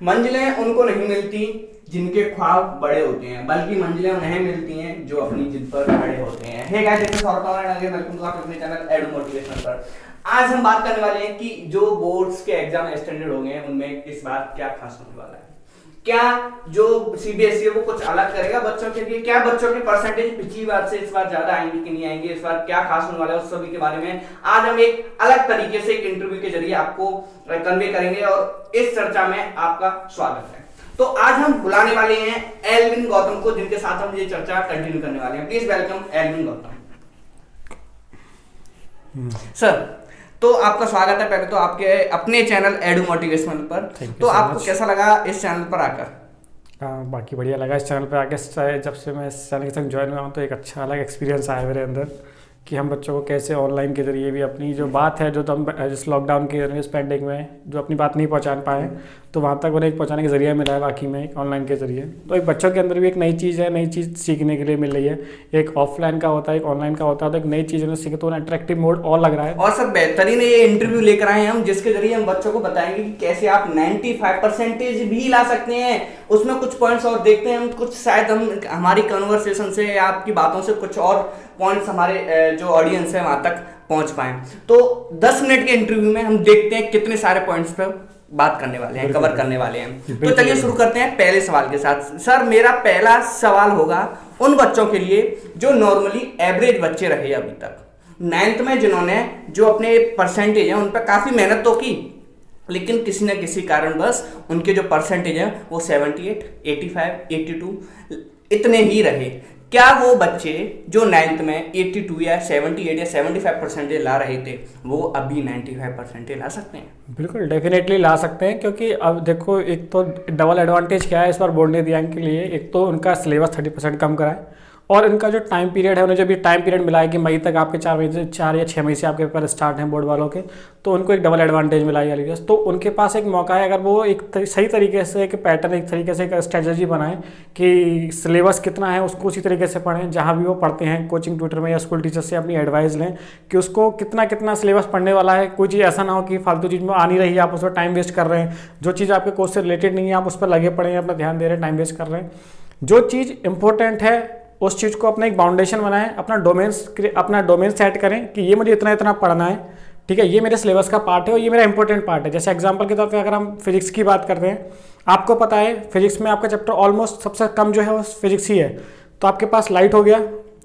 मंजिलें उनको नहीं मिलती जिनके ख्वाब बड़े होते हैं, बल्कि मंजिलें उन्हें मिलती हैं जो अपनी जिद पर खड़े होते हैं। Hey guys, this is Saurabh और अगेन वेलकम टू अपने चैनल एडू मोटिवेशनल पर। आज हम बात करने वाले हैं कि जो बोर्ड्स के एग्जाम एक्सटेंडेड हो गए हैं उनमें इस बार क्या खास होने वाला है। क्या जो सीबीएसई है वो कुछ अलग करेगा बच्चों के लिए? क्या बच्चों के परसेंटेज पिछली बार से इस बार ज्यादा आएंगे कि नहीं आएंगे? इस बार क्या खास होने वाला है, उस सभी के बारे में आज हम एक अलग तरीके से एक इंटरव्यू के जरिए आपको कन्वे करेंगे और इस चर्चा में आपका स्वागत है। तो आज हम बुलाने वाले हैं एल्विन गौतम को, जिनके साथ हम ये चर्चा कंटिन्यू करने वाले हैं। Please welcome Alvin Gautam. Sir, तो आपका स्वागत है पहले तो आपके अपने चैनल एडू मोटिवेशनल पर। तो आपको कैसा लगा इस चैनल पर आकर? बाकी बढ़िया लगा इस चैनल पर आके। जब से मैं इस चैनल के साथ ज्वाइन हुआ हूँ तो एक अच्छा अलग एक्सपीरियंस आया मेरे अंदर कि हम बच्चों को कैसे ऑनलाइन के जरिए भी अपनी जो बात है, जो हम जिस लॉकडाउन के इस पैंडेमिक में जो अपनी बात नहीं पहुंचा पाए, तो वहाँ तक उन्हें एक पहुँचाने का जरिया मिला है बाकी में एक ऑनलाइन के जरिए। तो एक बच्चों के अंदर भी एक नई चीज़ है, नई चीज़ सीखने के लिए मिल रही है। एक ऑफलाइन का होता है, एक ऑनलाइन का होता है, तो एक नई चीज़ उन्हें सीखे तो उन्हें अट्रैक्टिव मोड और लग रहा है। और सर बेहतरीन ये इंटरव्यू लेकर आए हैं हम, जिसके जरिए हम बच्चों को बताएंगे कि कैसे आप 95% भी ला सकते हैं। उसमें कुछ पॉइंट्स और देखते हैं हम, कुछ शायद हम हमारी कन्वर्सेशन से या आपकी बातों से कुछ और पॉइंट्स हमारे जो ऑडियंस है वहां तक पहुंच पाए। तो 10 मिनट के इंटरव्यू में हम देखते हैं कितने सारे पॉइंट्स पर बात करने वाले हैं, कवर करने वाले हैं। तो चलिए शुरू करते हैं पहले सवाल के साथ। सर, मेरा पहला सवाल होगा उन बच्चों के लिए जो नॉर्मली एवरेज बच्चे रहे अभी तक 9th में, जिन्होंने जो अपने परसेंटेज है उन पर काफी मेहनत तो की, लेकिन किसी न किसी कारण बस उनके जो परसेंटेज है वो 78, 85, 82 इतने ही रहे। क्या वो बच्चे जो 9th में 82 या 78 या 75 परसेंटेज ला रहे थे वो अभी 95 परसेंटेज ला सकते हैं? बिल्कुल डेफिनेटली ला सकते हैं, क्योंकि अब देखो एक तो डबल एडवांटेज क्या है इस बार बोर्ड ने दिया इनके लिए। एक तो उनका सिलेबस 30% कम करा है और इनका जो टाइम पीरियड है, उन्हें जब ये टाइम पीरियड मिला है कि मई तक आपके 4 या 6 मई से आपके पेपर स्टार्ट हैं बोर्ड वालों के, तो उनको एक डबल एडवांटेज मिला है अलीगढ़। तो उनके पास एक मौका है, अगर वो एक सही तरीके से एक पैटर्न, एक तरीके से एक स्ट्रेटजी बनाएं कि सिलेबस कितना है उसको उसी तरीके से पढ़ें। जहाँ भी वो पढ़ते हैं कोचिंग ट्यूटर में या स्कूल टीचर से अपनी एडवाइस लें कि उसको कितना कितना सिलेबस पढ़ने वाला है। कोई चीज़ ऐसा ना हो कि फालतू चीज़ में आ नहीं रही है, आप उस पर टाइम वेस्ट कर रहे हैं। जो चीज़ आपके कोर्स से रिलेटेड नहीं है आप उस पर लगे पड़े हैं, अपना ध्यान दे रहे हैं, टाइम वेस्ट कर रहे हैं। जो चीज़ इंपॉर्टेंट है उस चीज़ को अपना एक बाउंडेशन बनाएं, अपना डोमेन सेट करें कि ये मुझे इतना इतना पढ़ना है, ठीक है, ये मेरे सिलेबस का पार्ट है और ये मेरा इंपॉर्टेंट पार्ट है। जैसे एग्जांपल के तौर पे अगर हम फिजिक्स की बात करते हैं, आपको पता है फिजिक्स में आपका चैप्टर ऑलमोस्ट सबसे कम जो है वो फिजिक्स ही है। तो आपके पास लाइट हो गया,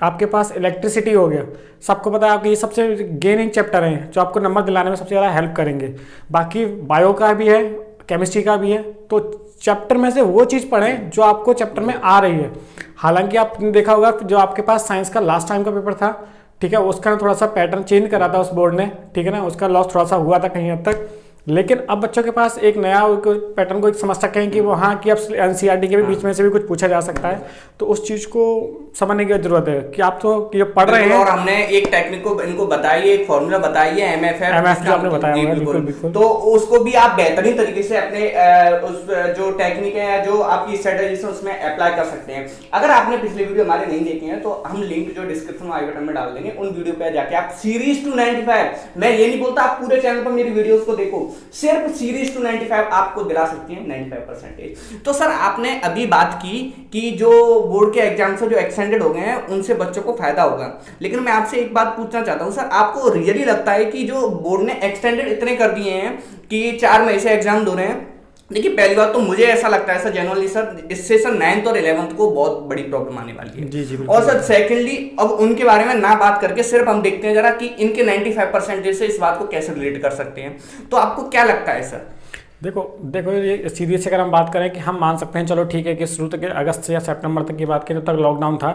आपके पास इलेक्ट्रिसिटी हो गया, सबको पता है आपके ये सबसे गेनिंग चैप्टर हैं जो आपको नंबर दिलाने में सबसे ज़्यादा हेल्प करेंगे। बाकी बायो का भी है, केमिस्ट्री का भी है। तो चैप्टर में से वो चीज़ पढ़ें जो आपको चैप्टर में आ रही है। हालांकि आपने देखा होगा जो आपके पास साइंस का लास्ट टाइम का पेपर था, ठीक है, उसका थोड़ा सा पैटर्न चेंज करा था उस बोर्ड ने, ठीक है ना, उसका लॉस थोड़ा सा हुआ था कहीं हद तक। लेकिन अब बच्चों के पास एक नया पैटर्न को एक समझ सकते हैं कि वो हाँ कि अब एनसीईआरटी के भी बीच में से भी कुछ पूछा जा सकता है। तो उस चीज़ को समझने की जरूरत है कि आप तो कि पढ़ रहे हैं। और हमने एक टेक्निक को इनको बताई है, एक फॉर्मूला बताई है MFF जो आपने बताया हुआ है, बिल्कुल बिल्कुल। तो उसको भी आप बेहतरीन तरीके से अपने उस जो टेक्निक है या जो आपकी स्ट्रेटेजी है उसमें अप्लाई कर सकते हैं। अगर आपने पिछले वीडियो हमारे नहीं देखे हैं तो हम लिंक जो डिस्क्रिप्शन में आई बटन में डाल देंगे, उन वीडियो पे जाके आप सीरीज टू 95, मैं ये नहीं बोलता आप पूरे चैनल पर मेरी वीडियोस को देखो, सिर्फ सीरीज टू 95 आपको दिला सकती है 95 परसेंटेज। तो सर, आपने अभी बात की कि जो बोर्ड के एग्जाम से जो एक्सटेंडेड हो गए हैं उनसे बच्चों को फायदा होगा, लेकिन मैं आपसे एक बात पूछना चाहता हूं सर, आपको रियली लगता है कि जो बोर्ड ने एक्सटेंडेड इतने कर दिए हैं कि 4 मई से एग्जाम दो रहे हैं? देखिए, पहली बात तो मुझे ऐसा लगता है सर जनरली सर, इससे सर 9th और 11th को बहुत बड़ी प्रॉब्लम आने वाली है। जी, और सर सेकेंडली अब उनके बारे में ना बात करके सिर्फ हम देखते हैं जरा कि इनके 95 परसेंटेज से इस बात को कैसे रिलेट कर सकते हैं। तो आपको क्या लगता है सर? देखो ये सीधे से अगर हम बात करें कि हम मान सकते हैं, चलो ठीक है कि शुरू तक अगस्त से या सितंबर तक की बात करें, जब तक लॉकडाउन था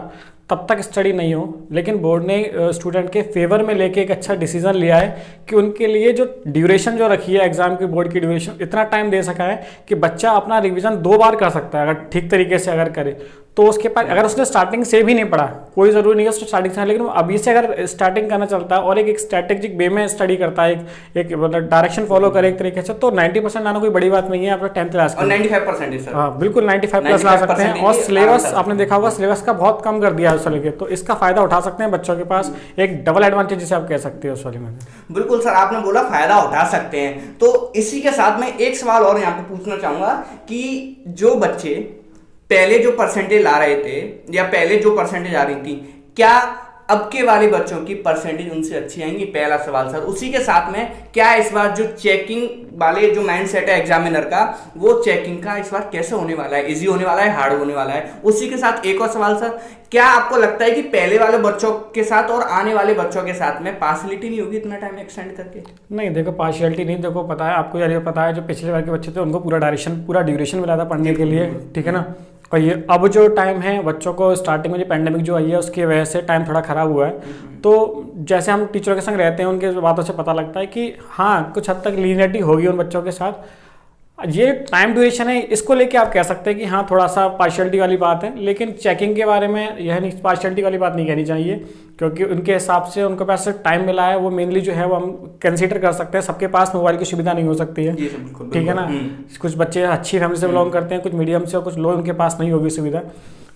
तब तक स्टडी नहीं हो, लेकिन बोर्ड ने स्टूडेंट के फेवर में लेके एक अच्छा डिसीजन लिया है कि उनके लिए जो ड्यूरेशन जो रखी है एग्जाम की, बोर्ड की ड्यूरेशन इतना टाइम दे सका है कि बच्चा अपना रिवीजन 2 बार कर सकता है अगर ठीक तरीके से अगर करे। तो उसके पास अगर उसने स्टार्टिंग से भी नहीं पढ़ा, कोई ज़रूरी नहीं है उसने स्टार्टिंग से, लेकिन वो अभी से अगर स्टार्टिंग करना चलता है और एक स्ट्रैटेजिक वे में स्टडी करता है, एक मतलब डायरेक्शन फॉलो करे एक तरीके से, तो 90% लाना कोई बड़ी बात नहीं है आपका 10th क्लास और 95% सर। हाँ बिल्कुल 95 प्लस ला सकते हैं। और सिलेबस आपने देखा होगा सिलेबस का बहुत कम कर दिया है उस वाले के, तो इसका फायदा उठा सकते हैं बच्चों के पास, एक डबल एडवांटेज जिसे आप कह सकते हो उस वाले में। बिल्कुल सर, आपने बोला फायदा उठा सकते हैं, तो इसी के साथ मैं एक सवाल और यहाँ पे पूछना चाहूंगा कि जो बच्चे पहले जो परसेंटेज ला रहे थे या पहले जो परसेंटेज आ रही थी, क्या अब के वाले बच्चों की परसेंटेज उनसे अच्छी आएंगी? पहला सवाल सर। उसी के साथ में क्या इस बार जो चेकिंग वाले जो माइंडसेट है एग्जामिनर का, वो चेकिंग का इस बार कैसे होने वाला है? इजी होने वाला है, हार्ड होने वाला है? उसी के साथ एक और सवाल सर, क्या आपको लगता है कि पहले वाले बच्चों के साथ और आने वाले बच्चों के साथ में पार्शियलिटी नहीं होगी इतना टाइम एक्सटेंड करके? नहीं देखो, पार्शियलिटी नहीं, देखो पता है आपको, यार ये पता है जो पिछले बार के बच्चे थे उनको पूरा ड्यूरेशन मिला था पढ़ने के लिए, ठीक है ना। और ये अब जो टाइम है बच्चों को, स्टार्टिंग में जो पैंडेमिक जो आई है उसकी वजह से टाइम थोड़ा ख़राब हुआ है, तो जैसे हम टीचरों के संग रहते हैं उनके बातों से पता लगता है कि हाँ कुछ हद तक लीनियरिटी होगी उन बच्चों के साथ। ये टाइम ड्यूरेशन है, इसको लेके आप कह सकते हैं कि हाँ थोड़ा सा पार्शियलिटी वाली बात है, लेकिन चेकिंग के बारे में यह नहीं, पार्शियलिटी वाली बात नहीं कहनी चाहिए, क्योंकि उनके हिसाब से उनके पास सिर्फ टाइम मिला है, वो मेनली जो है वो हम कंसीडर कर सकते हैं। सबके पास मोबाइल की सुविधा नहीं हो सकती है, ठीक है ना। कुछ बच्चे अच्छी फैमिली से बिलोंग करते हैं, कुछ मीडियम से, और कुछ लोग उनके पास नहीं होगी सुविधा,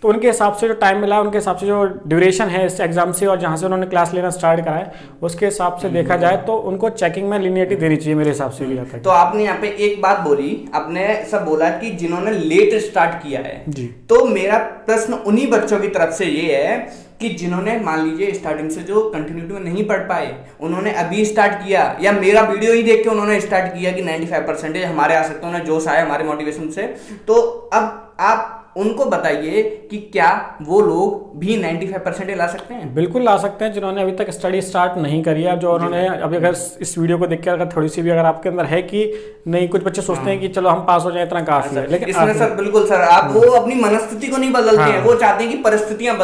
तो उनके हिसाब से जो टाइम मिला है, उनके हिसाब से जो ड्यूरेशन है इस एग्जाम से और जहाँ से उन्होंने क्लास लेना स्टार्ट करा है, उसके हिसाब से देखा जाए तो उनको चेकिंग में लीनियरिटी देनी चाहिए मेरे हिसाब से भी आता है। तो आपने यहाँ पे एक बात बोली, आपने सब बोला कि जिन्होंने लेट स्टार्ट किया है जी, तो मेरा प्रश्न उन्हीं बच्चों की तरफ से ये है कि जिन्होंने मान लीजिए स्टार्टिंग से जो कंटिन्यूटी में नहीं पढ़ पाए, उन्होंने अभी स्टार्ट किया या मेरा वीडियो ही देख के उन्होंने स्टार्ट किया कि 95% हमारे आ सकते हैं, उन्हें जोश आया हमारे मोटिवेशन से, तो अब आप उनको बताइए कि क्या वो लोग भी 95% ला सकते हैं? बिल्कुल ला सकते हैं, जिन्होंने अभी तक स्टडी स्टार्ट नहीं करी है, जो उन्होंने अभी, अगर इस वीडियो को देख के अगर थोड़ी सी भी अगर आपके अंदर है कि नहीं, कुछ बच्चे सोचते हैं कि चलो हम पास हो जाए इतना काफी है, लेकिन इसमें सर बिल्कुल सर आप वो अपनी मनस्थिति को नहीं बदलते हैं, वो चाहते हैं कि परिस्थितियां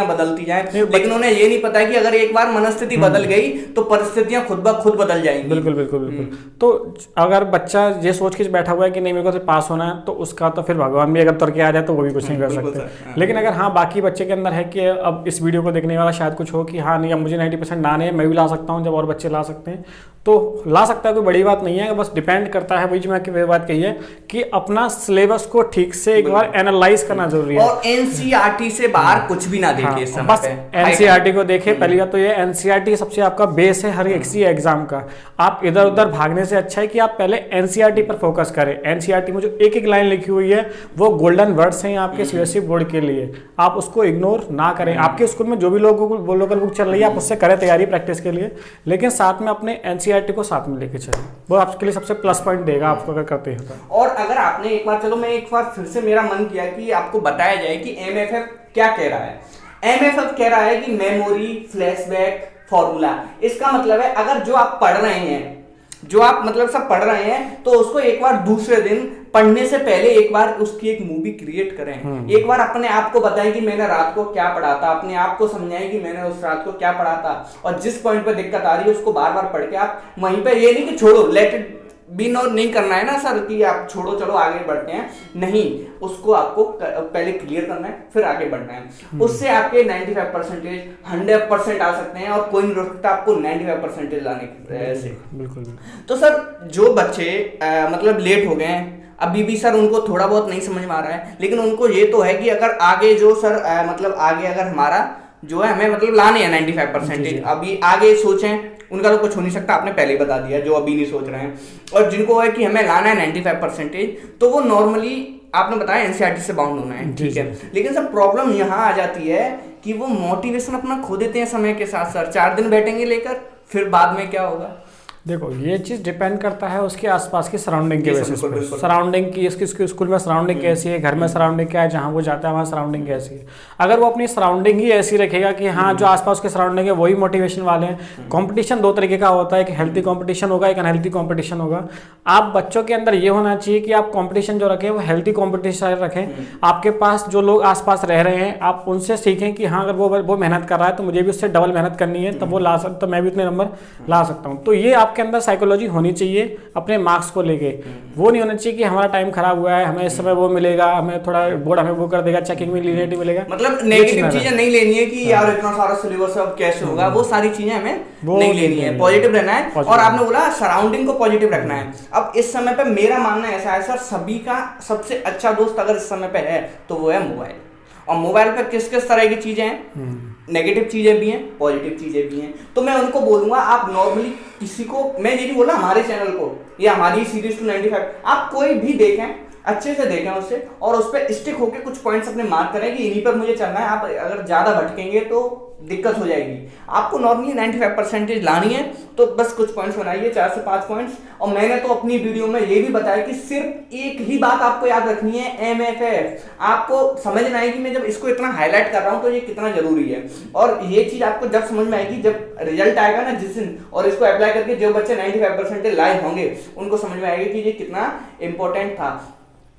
बदलती जाएं, लेकिन उन्हें ये नहीं पता कि अगर एक बार मनस्थिति बदल गई तो परिस्थितियां खुद ब खुद बदल जाएंगी। बिल्कुल। तो अगर बच्चा ये सोच के बैठा हुआ है कि नहीं मेरे को तो पास होना है, तो उसका तो फिर भगवान भी अगर तुर के आ जाए तो वो भी कुछ नहीं कर सकते। लेकिन अगर हाँ बाकी बच्चे के अंदर है कि अब इस वीडियो को देखने वाला शायद कुछ हो कि हाँ नहीं अब मुझे 90% लाने हैं, मैं भी ला सकता हूँ, जब और बच्चे ला सकते हैं तो ला सकता है, कोई बड़ी बात नहीं है। बस डिपेंड करता है, वही जो मैं बात कही है कि अपना सिलेबस को ठीक से एक बार एनालाइज करना जरूरी है, और एनसीईआरटी से बाहर कुछ भी ना देखे। हाँ, बस एनसीईआरटी को देखे। पहली बात तो ये एनसीईआरटी सबसे आपका बेस है हर एक सी एग्जाम का। आप इधर उधर भागने से अच्छा है कि आप पहले एनसीईआरटी पर फोकस करें। एनसीईआरटी में जो एक एक लाइन लिखी हुई है वो गोल्डन वर्ड्स हैं आपके सीबीएसई बोर्ड के लिए, आप उसको इग्नोर ना करें। आपके स्कूल में जो भी लोगों लोकल बुक चल रही है आप उससे करें तैयारी प्रैक्टिस के लिए, लेकिन साथ में अपने एनसीईआरटी को साथ में लेके चलें, वो आपके लिए सबसे प्लस पॉइंट देगा आपको अगर करते हैं तो। और अगर आपने एक बार, चलो मैं एक बार फिर से मेरा मन किया कि आपको बताया जाए कि एमएफएफ क्या कह रहा है। एमएफएफ कह रहा है कि मेमोरी फ्लैशबैक फॉर्मूला। इसका मतलब है अगर जो आप पढ़ रहे हैं, जो आप मतलब सब पढ़ रहे हैं, तो उसको एक बार दूसरे दिन पढ़ने से पहले एक बार उसकी एक मूवी क्रिएट करें। एक बार अपने आप को बताएं कि मैंने रात को क्या पढ़ा था, अपने आप को समझाएं कि मैंने उस रात को क्या पढ़ा था, और जिस पॉइंट पे दिक्कत आ रही है उसको बार बार पढ़ के आप वहीं पे, ये नहीं कि छोड़ो, लेट इट बी नॉट नहीं करना है ना सर कि आप छोड़ो चलो आगे बढ़ते हैं, नहीं, उसको आपको पहले क्लियर करना है फिर आगे बढ़ना है। उससे आपके 95% 100% आ सकते हैं, और कोई नहीं रोक सकता आपको 95% लाने से। बिल्कुल। तो सर जो बच्चे मतलब लेट हो गए हैं, अभी भी सर उनको थोड़ा बहुत नहीं समझ में आ रहा है, लेकिन उनको ये तो है कि अगर आगे जो सर मतलब आगे अगर हमारा जो है हमें मतलब लाने हैं 95%, अभी आगे सोचें, उनका तो कुछ हो नहीं सकता, आपने पहले ही बता दिया, जो अभी नहीं सोच रहे हैं। और जिनको है कि हमें लाना है 95%, तो वो नॉर्मली आपने बताया एनसीईआरटी से बाउंड होना है, ठीक है। लेकिन सर प्रॉब्लम यहाँ आ जाती है कि वो मोटिवेशन अपना खो देते हैं समय के साथ। सर 4 दिन बैठेंगे लेकर, फिर बाद में क्या होगा? देखो ये चीज़ डिपेंड करता है उसके आसपास की सराउंडिंग के बेसिस पर। सराउंडिंग की, इसकी स्कूल में सराउंडिंग कैसी है, घर में सराउंडिंग क्या है, जहाँ वो जाता है वहाँ सराउंडिंग कैसी है। अगर वो अपनी सराउंडिंग ही ऐसी रखेगा कि हाँ जो आसपास के सराउंडिंग है वही मोटिवेशन वाले हैं। कंपटीशन 2 तरीके का होता है, एक हेल्थी कंपटीशन होगा, एक अनहेल्थी कंपटीशन होगा। आप बच्चों के अंदर ये होना चाहिए कि आप कंपटीशन जो रखें वो हेल्थी कंपटीशन रखें। आपके पास जो लोग आसपास रह रहे हैं आप उनसे सीखें कि हाँ अगर वो मेहनत कर रहा है तो मुझे भी उससे डबल मेहनत करनी है, तब वो ला सकता, तो मैं भी उतने नंबर ला सकता हूँ। तो ये आप आपके अंदर साइकोलॉजी होनी चाहिए अपने मार्क्स को लेके। वो नहीं होना चाहिए कि हमारा टाइम खराब हुआ है, हमें इस समय वो मिलेगा, हमें थोड़ा बोर्ड हमें वो कर देगा, चेकिंग में लीनियरिटी मिलेगा। मतलब नेगेटिव चीजें नहीं लेनी है कि यार इतना सारा सिलेबस अब कैसे होगा, वो सारी चीजें हमें नहीं लेनी है, पॉजिटिव रहना है। और आपने बोला सराउंडिंग को पॉजिटिव रखना है। अब इस समय पे मेरा मानना ऐसा है सर, सभी का सबसे अच्छा दोस्त अगर इस समय पे है तो वो है मोबाइल। और मोबाइल पे किस किस तरह की चीजें हैं, नेगेटिव चीजें भी हैं, पॉजिटिव चीजें भी हैं। तो मैं उनको बोलूंगा आप नॉर्मली किसी को, मैं ये नहीं बोला हमारे चैनल को या हमारी सीरीज 295, आप कोई भी देखें, अच्छे से देखें उसे और उस पर स्टिक होकर कुछ पॉइंट्स अपने मार्क करें कि इन्हीं पर मुझे चलना है। आप अगर ज्यादा भटकेंगे तो दिक्कत हो जाएगी। आपको नॉर्मली 95% लानी है तो बस कुछ पॉइंट्स बनाइए, 4 से 5 पॉइंट्स। और मैंने तो अपनी वीडियो में ये भी बताया कि सिर्फ एक ही बात आपको याद रखनी है, MFF। आपको समझ में आएगी मैं जब इसको इतना हाईलाइट कर रहा हूं तो ये कितना जरूरी है। और ये चीज आपको जब समझ में आएगी जब रिजल्ट आएगा ना जिस दिन, और इसको अप्लाई करके जो बच्चे 95% लाए होंगे उनको समझ में आएगा कि ये कितना इंपॉर्टेंट था।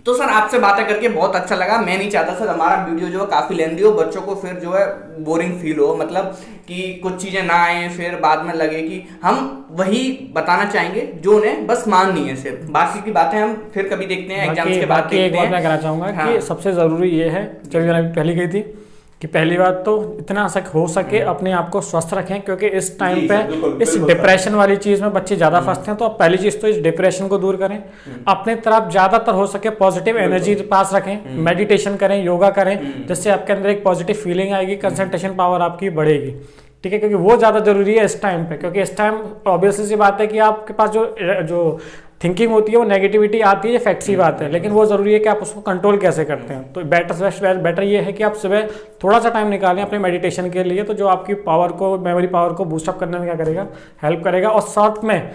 तो सर आपसे बातें करके बहुत अच्छा लगा। मैं नहीं चाहता सर हमारा वीडियो जो है काफी लेंदी हो, बच्चों को फिर जो है बोरिंग फील हो, मतलब कि कुछ चीजें ना आए फिर बाद में लगे कि हम वही बताना चाहेंगे जो उन्हें बस माननी है। सिर्फ बाकी की बातें हम फिर कभी देखते हैं, एग्जाम्स के बाद देखते हैं। एक बात मैं कहना चाहूंगा कि सबसे जरूरी ये है, जब मैंने पहले कही थी कि पहली बात तो इतना हो सके अपने आप को स्वस्थ रखें, क्योंकि इस टाइम पे इस डिप्रेशन वाली चीज में बच्चे ज्यादा फंसते हैं। तो आप पहली चीज तो इस डिप्रेशन को दूर करें, अपने तरफ ज्यादातर हो सके पॉजिटिव एनर्जी पास रखें, मेडिटेशन करें, योगा करें, जिससे आपके अंदर एक पॉजिटिव फीलिंग आएगी, कंसंट्रेशन पावर आपकी बढ़ेगी, ठीक है, क्योंकि वो ज्यादा जरूरी है इस टाइम पे। क्योंकि इस टाइम ऑब्वियसली सी बात है कि आपके पास जो थिंकिंग होती है वो नेगेटिविटी आती है, फैक्ट सी बात है, लेकिन वो जरूरी है कि आप उसको कंट्रोल कैसे करते हैं। तो बेटर ये है कि आप सुबह थोड़ा सा टाइम निकालें अपने मेडिटेशन के लिए, तो जो आपकी पावर को, मेमोरी पावर को बूस्टअप करने में क्या करेगा, हेल्प करेगा। और साथ में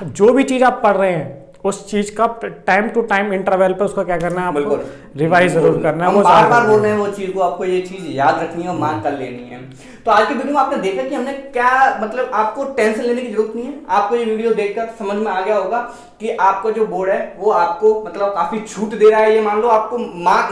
जो भी चीज़ आप पढ़ रहे हैं उस चीज का टाइम टू टाइम इंटरवल पे उसको क्या करना है, आपको रिवाइज जरूर करना है। वो बार बार बोल रहे हैं वो चीज को, आपको ये चीज याद रखनी है और मार्क कर लेनी है। तो आज की वीडियो में आपने देखा कि हमने क्या, मतलब आपको टेंशन लेने की जरूरत नहीं है। आपको ये वीडियो देखकर समझ में आ गया होगा कि आपका जो बोर्ड है वो आपको मतलब काफी छूट दे रहा है। ये मान लो आपको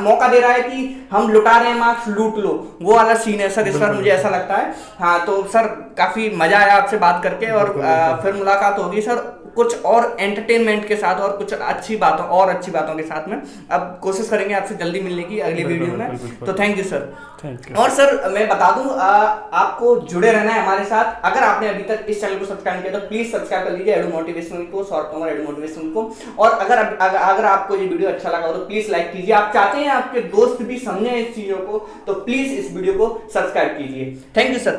मौका दे रहा है कि हम लुटा रहे हैं मार्क्स, लूट लो, वो वाला सीन है सर इस बार, मुझे ऐसा लगता है। हाँ तो सर काफी मजा आया आपसे बात करके, और फिर मुलाकात होगी सर कुछ और एंटरटेनमेंट के साथ और कुछ अच्छी बातों के साथ में। अब कोशिश करेंगे आपसे जल्दी मिलने की अगली वीडियो में। तो थैंक यू सर। और सर मैं बता दूं आपको जुड़े रहना है हमारे साथ। अगर आपने अभी तक इस चैनल को सब्सक्राइब किया तो प्लीज सब्सक्राइब कर लीजिए एडू मोटिवेशनल को, शॉर्ट फॉर्म एडू मोटिवेशनल को। और अगर आपको ये वीडियो अच्छा लगा हो तो प्लीज लाइक कीजिए। आप चाहते हैं आपके दोस्त भी समझे इस चीजों को तो प्लीज इस वीडियो को सब्सक्राइब कीजिए। Thank you sir.